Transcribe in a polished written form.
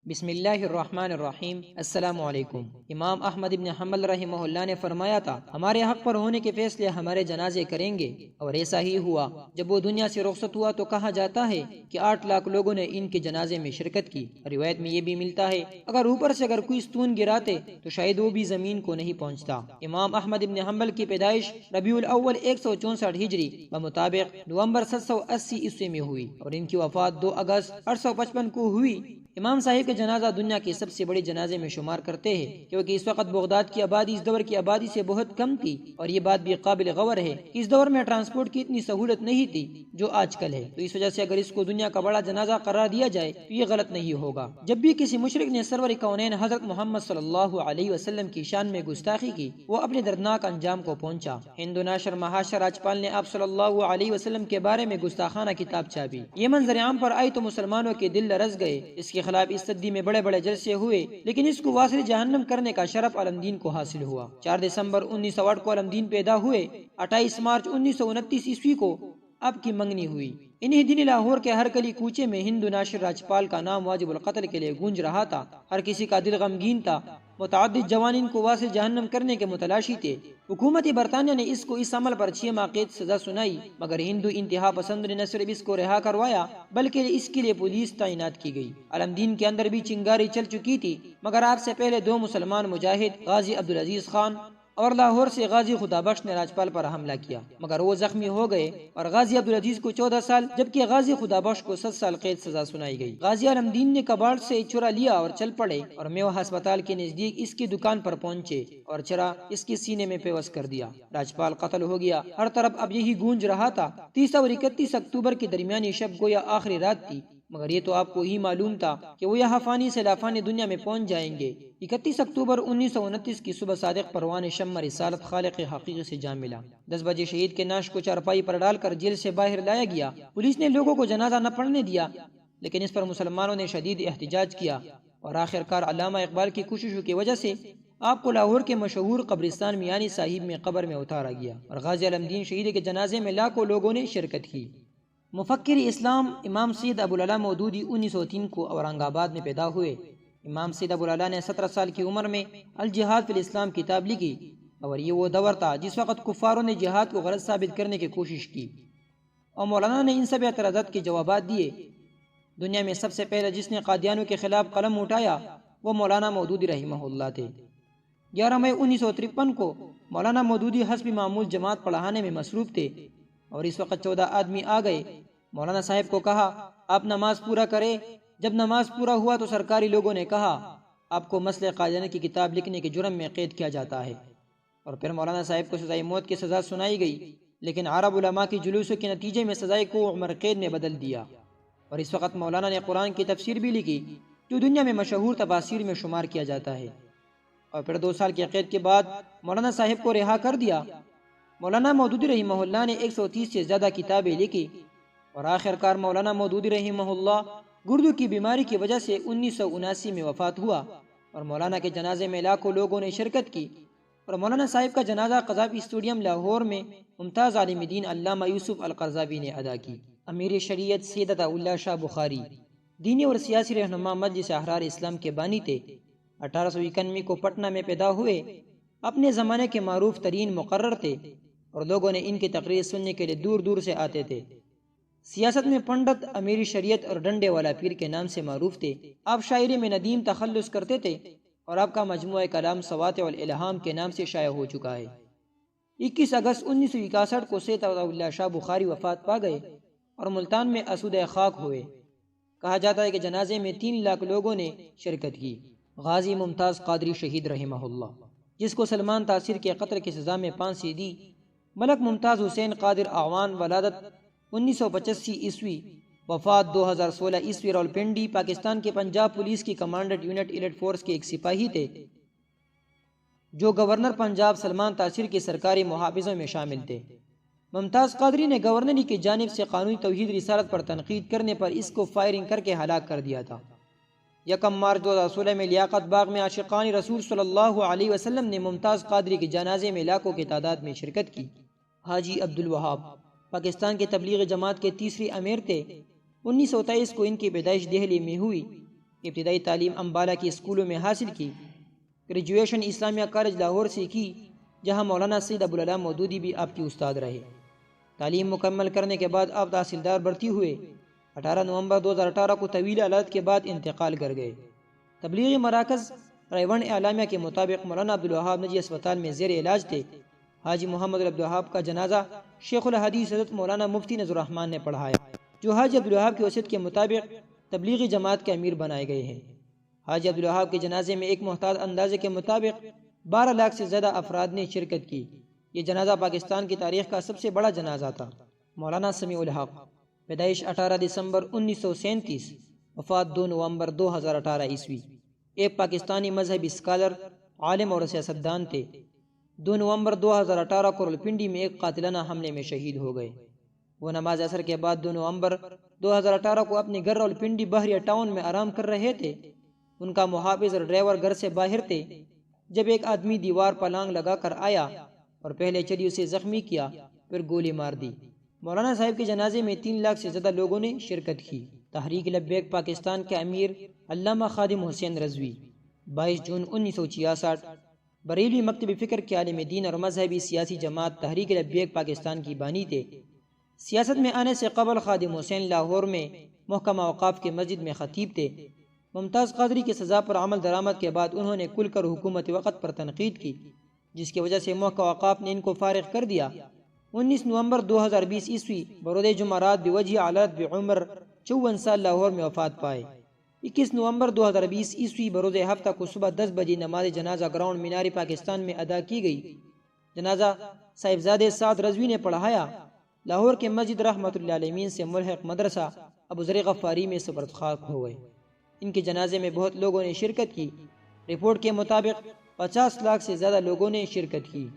بسم اللہ الرحمن الرحیم۔ السلام علیکم۔ امام احمد بن حنبل رحمہ اللہ نے فرمایا تھا، ہمارے حق پر ہونے کے فیصلے ہمارے جنازے کریں گے، اور ایسا ہی ہوا۔ جب وہ دنیا سے رخصت ہوا تو کہا جاتا ہے کہ 8 لاکھ لوگوں نے ان کے جنازے میں شرکت کی۔ روایت میں یہ بھی ملتا ہے اگر اوپر سے کوئی ستون گراتے تو شاید وہ بھی زمین کو نہیں پہنچتا۔ امام احمد بن حنبل کی پیدائش ربیع الاول 164 ہجری بمطابق نومبر 780 عیسوی میں ہوئی، اور ان کی وفات 2 اگست 855 کو ہوئی۔ امام صاحب کا جنازہ دنیا کے سب سے بڑے جنازے میں شمار کرتے ہیں، کیونکہ اس وقت بغداد کی آبادی اس دور کی آبادی سے بہت کم تھی، اور یہ بات بھی قابل غور ہے کہ اس دور میں ٹرانسپورٹ کی اتنی سہولت نہیں تھی جو آج کل ہے، تو اس وجہ سے اگر اس کو دنیا کا بڑا جنازہ قرار دیا جائے تو یہ غلط نہیں ہوگا۔ جب بھی کسی مشرک نے سرور کونین حضرت محمد صلی اللہ علیہ وسلم کی شان میں گستاخی کی، وہ اپنے دردناک انجام کو پہنچا۔ ہندو ناشر مہاشر راجپال نے آپ صلی اللہ علیہ وسلم کے بارے میں گستاخانہ کتاب چھاپی۔ یہ منظر عام پر آئی تو مسلمانوں کے دل لرز گئے۔ اس کے خلاف اس صدی میں بڑے بڑے جلسے ہوئے، لیکن اس کو واصل جہنم کرنے کا شرف علمدین کو حاصل ہوا۔ 4 دسمبر 1908 کو علمدین پیدا ہوئے۔ 28 مارچ 1929 عیسوی کو اب کی منگنی ہوئی۔ انہی دن لاہور کے ہر گلی کوچے میں ہندو ناشر راجپال کا نام واجب القتل کے لیے گونج رہا تھا۔ ہر کسی کا دل غمگین تھا۔ متعدد جوانین کو واصل جہنم کرنے کے متلاشی تھے۔ حکومت برطانیہ نے اس کو اس عمل پر 6 ماہ قید سزا سنائی، مگر ہندو انتہا پسند نے نہ صرف اس کو رہا کروایا بلکہ اس کے لیے پولیس تعینات کی گئی۔ علمدین کے اندر بھی چنگاری چل چکی تھی، مگر آپ سے پہلے 2 مسلمان مجاہد غازی عبدالعزیز خان اور لاہور سے غازی خدا بخش نے راجپال پر حملہ کیا، مگر وہ زخمی ہو گئے، اور غازی عبدالعزیز کو 14 سال جبکہ غازی خدا بخش کو 7 سال قید سزا سنائی گئی۔ غازی علمدین نے کباڑ سے چرا لیا اور چل پڑے، اور میو ہسپتال کے نزدیک اس کی دکان پر پہنچے اور چرا اس کے سینے میں پیوست کر دیا۔ راجپال قتل ہو گیا۔ ہر طرف اب یہی گونج رہا تھا۔ 30 اور 31 اکتوبر کی درمیانی شب گویا آخری رات تھی، مگر یہ تو آپ کو ہی معلوم تھا کہ وہ یہاں فانی سے لافانی دنیا میں پہنچ جائیں گے۔ 31 اکتوبر 1929 کی صبح صادق پروان شمع رسالت خالق حقیقی سے جا ملا۔ 10 بجے شہید کے نعش کو چارپائی پر ڈال کر جیل سے باہر لایا گیا۔ پولیس نے لوگوں کو جنازہ نہ پڑھنے دیا، لیکن اس پر مسلمانوں نے شدید احتجاج کیا، اور آخر کار علامہ اقبال کی کوششوں کی وجہ سے آپ کو لاہور کے مشہور قبرستان میانی صاحب میں قبر میں اتارا گیا، اور غازی علمدین شہید کے جنازے میں لاکھوں لوگوں نے شرکت کی۔ مفکر اسلام امام سید ابوالعلا مودودی 1903 کو اورنگ آباد میں پیدا ہوئے۔ امام سید ابوالعلا نے 17 سال کی عمر میں الجہاد فی الاسلام کتاب لکھی، اور یہ وہ دور تھا جس وقت کفاروں نے جہاد کو غلط ثابت کرنے کی کوشش کی، اور مولانا نے ان سب اعتراضات کے جوابات دیے۔ دنیا میں سب سے پہلے جس نے قادیانوں کے خلاف قلم اٹھایا وہ مولانا مودودی رحمہ اللہ تھے۔ 11 مئی 1953 کو مولانا مودودی حسب معمول جماعت پڑھانے میں مصروف تھے، اور اس وقت 14 آدمی آ گئے۔ مولانا صاحب کو کہا آپ نماز پورا کرے۔ جب نماز پورا ہوا تو سرکاری لوگوں نے کہا آپ کو مسئلہ قادیانی کی کتاب لکھنے کے جرم میں قید کیا جاتا ہے، اور پھر مولانا صاحب کو سزائے موت کی سزا سنائی گئی، لیکن عرب علماء کی جلوسوں کے نتیجے میں سزائے کو عمر قید میں بدل دیا۔ اور اس وقت مولانا نے قرآن کی تفسیر بھی لکھی، جو دنیا میں مشہور تفاسیر میں شمار کیا جاتا ہے، اور پھر 2 سال کی قید کے بعد مولانا صاحب کو رہا کر دیا۔ مولانا مودودی رحمہ اللہ نے 130 سے زیادہ کتابیں لکھی، اور آخر کار مولانا مودودی رحمہ اللہ گردو کی بیماری کی وجہ سے 1979 میں وفات ہوا، اور مولانا کے جنازے میں لاکھوں لوگوں نے شرکت کی، اور مولانا صاحب کا جنازہ قذافی اسٹیڈیم لاہور میں ممتاز عالم دین علامہ یوسف القرضاوی نے ادا کی۔ امیر شریعت سید عطا اللہ شاہ بخاری دینی اور سیاسی رہنما، مجلس احرار اسلام کے بانی تھے۔ 1891 کو پٹنہ میں پیدا ہوئے۔ اپنے زمانے کے معروف ترین مقرر تھے، اور لوگوں نے ان کی تقریر سننے کے لیے دور دور سے آتے تھے۔ سیاست میں پنڈت امیر شریعت اور ڈنڈے والا پیر کے نام سے معروف تھے۔ آپ شاعری میں ندیم تخلص کرتے تھے، اور آپ کا مجموعہ کلام سواطع الالہام کے نام سے شائع ہو چکا ہے۔ 21 اگست 1961 کو سید عطا اللہ شاہ بخاری وفات پا گئے، اور ملتان میں اسودہ خاک ہوئے۔ کہا جاتا ہے کہ جنازے میں 3 لاکھ لوگوں نے شرکت کی۔ غازی ممتاز قادری شہید رحمہ اللہ، جس کو سلمان تاثیر کے قتل کی سزا میں پھانسی دی۔ ملک ممتاز حسین قادر اعوان، ولادت 1985 عیسوی، وفات 2016 عیسوی، راولپنڈی، پاکستان کے پنجاب پولیس کی کمانڈنٹ یونٹ ایلیٹ فورس کے ایک سپاہی تھے، جو گورنر پنجاب سلمان تاثیر کے سرکاری محافظوں میں شامل تھے۔ ممتاز قادری نے گورنری کی جانب سے قانونی توحید رسالت پر تنقید کرنے پر اس کو فائرنگ کر کے ہلاک کر دیا تھا۔ 1 مارچ 2016 میں لیاقت باغ میں عاشقان رسول صلی اللہ علیہ وسلم نے ممتاز قادری کے جنازے میں لاکھوں کی تعداد میں شرکت کی۔ حاجی عبدالوہاب پاکستان کی تبلیغ جماعت کے تیسرے امیر تھے۔ 1923 کو ان کی پیدائش دہلی میں ہوئی۔ ابتدائی تعلیم امبالہ کی اسکولوں میں حاصل کی، گریجویشن اسلامیہ کالج لاہور سے کی جہاں مولانا سید ابوالعلا مودودی بھی آپ کی استاد رہے۔ تعلیم مکمل کرنے کے بعد آپ تحصیلدار بھرتی ہوئے۔ 18 نومبر 2018 کو طویل علامت کے بعد انتقال کر گئے۔ تبلیغی مراکز رائیونڈ اعلامیہ کے مطابق مولانا عبدالوہاب نجی اسپتال میں زیر علاج تھے۔ حاجی محمد عبدالوہاب کا جنازہ شیخ الحدیث حضرت مولانا مفتی نذر الرحمن نے پڑھایا، جو حاجی عبدالوہاب کی وصیت کے مطابق تبلیغی جماعت کے امیر بنائے گئے ہیں۔ حاجی عبدالوہاب کے جنازے میں ایک محتاط اندازے کے مطابق 12 لاکھ سے زیادہ افراد نے شرکت کی۔ یہ جنازہ پاکستان کی تاریخ کا سب سے بڑا جنازہ تھا۔ مولانا سمیع الحق، پیدائش 18 دسمبر 1937، وفات 2 نومبر 2018 عیسوی، ایک پاکستانی مذہبی اسکالر، عالم اور سیاستدان تھے۔ 2 نومبر 2018 کو راولپنڈی میں ایک قاتلانہ حملے میں شہید ہو گئے۔ وہ نماز عصر کے بعد 2 نومبر 2018 کو اپنے گھر راولپنڈی بحریہ ٹاؤن میں آرام کر رہے تھے۔ ان کا محافظ اور ڈرائیور گھر سے باہر تھے جب ایک آدمی دیوار پر لانگ لگا کر آیا اور پہلے چلی اسے زخمی کیا، پھر گولی مار دی۔ مولانا صاحب کے جنازے میں 3 لاکھ سے زیادہ لوگوں نے شرکت کی۔ تحریک لبیک پاکستان کے امیر علامہ خادم حسین رضوی، 22 جون 1966، بریلوی مکتب فکر کے عالم دین اور مذہبی سیاسی جماعت تحریک لبیک پاکستان کی بانی تھے۔ سیاست میں آنے سے قبل خادم حسین لاہور میں محکمہ اوقاف کے مسجد میں خطیب تھے۔ ممتاز قادری کی سزا پر عمل درآمد کے بعد انہوں نے کھل کر حکومت وقت پر تنقید کی، جس کی وجہ سے محکمہ اوقاف نے ان کو فارغ کر دیا۔ 19 نومبر 2020 عیسوی بروز جمعرات بوجہ علالت بعمر 54 سال لاہور میں وفات پائے۔ 21 نومبر 2020 عیسوی بروز ہفتہ کو صبح 10 بجے نماز جنازہ گراؤنڈ میناری پاکستان میں ادا کی گئی۔ جنازہ صاحبزادے سعد رضوی نے پڑھایا۔ لاہور کے مسجد رحمت اللہ علیہ سے ملحق مدرسہ ابو ذر غفاری میں سپرد خاک ہو گئے۔ ان کے جنازے میں بہت لوگوں نے شرکت کی۔ رپورٹ کے مطابق 50 لاکھ سے زیادہ لوگوں نے شرکت کی۔